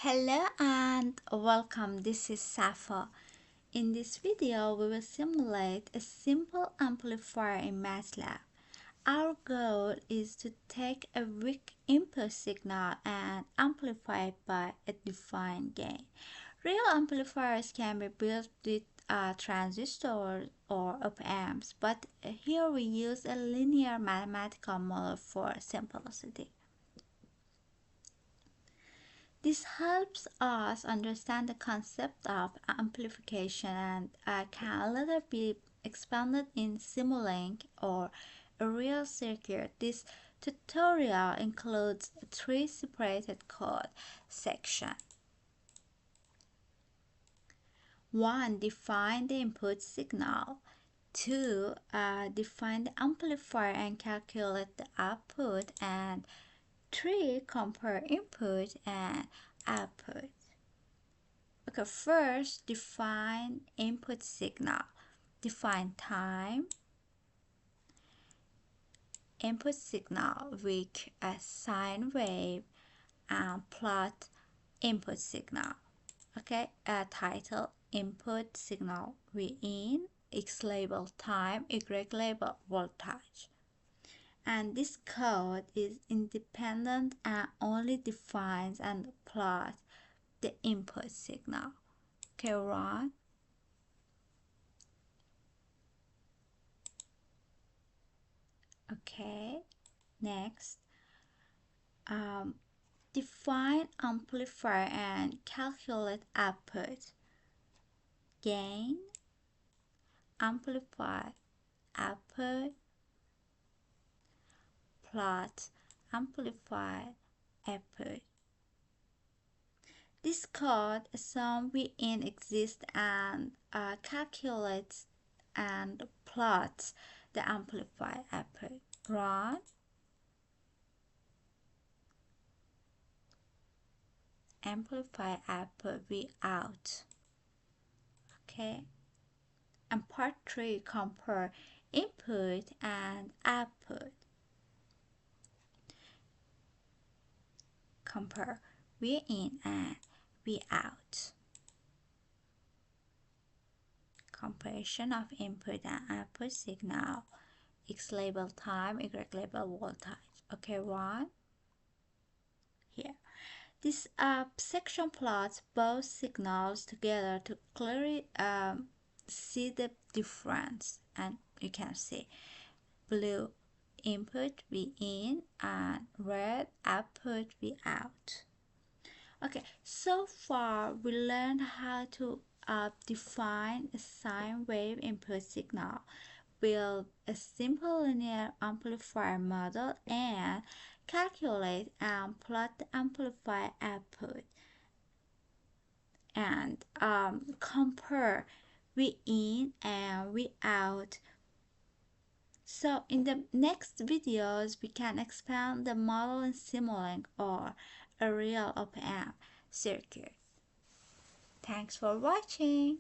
Hello and welcome, this is Safa. In this video, we will simulate a simple amplifier in MATLAB. Our goal is to take a weak input signal and amplify it by a defined gain. Real amplifiers can be built with transistors or op-amps, but here we use a linear mathematical model for simplicity. This helps us understand the concept of amplification and can later be expanded in Simulink or a real circuit. This tutorial includes 3 separated code sections. 1. Define the input signal. 2. Define the amplifier and calculate the output. And 3. Compare input and output. Okay, first define input signal. Define time, input signal with a sine wave, and plot input signal. Okay, title input signal V in, X label time, Y label voltage. And this code is independent and only defines and plots the input signal. Okay, run. Okay, next, define amplifier and calculate output. Gain, amplify, output, plot, amplify, output. This code assumes V in exists and calculates and plots the amplifier output. Run. Amplify output V out. Okay. And part 3, compare input and output. Compare V in and V out. Comparison of input and output signal. X label time, Y label voltage. Okay, run. Here. This section plots both signals together to clearly see the difference, and you can see blue input V in and red output V out. Okay, so far we learned how to define a sine wave input signal, build a simple linear amplifier model, and calculate and plot the amplifier output, and compare V in and V out. So in the next videos we can expand the model in Simulink or a real op-amp circuit. Thanks for watching.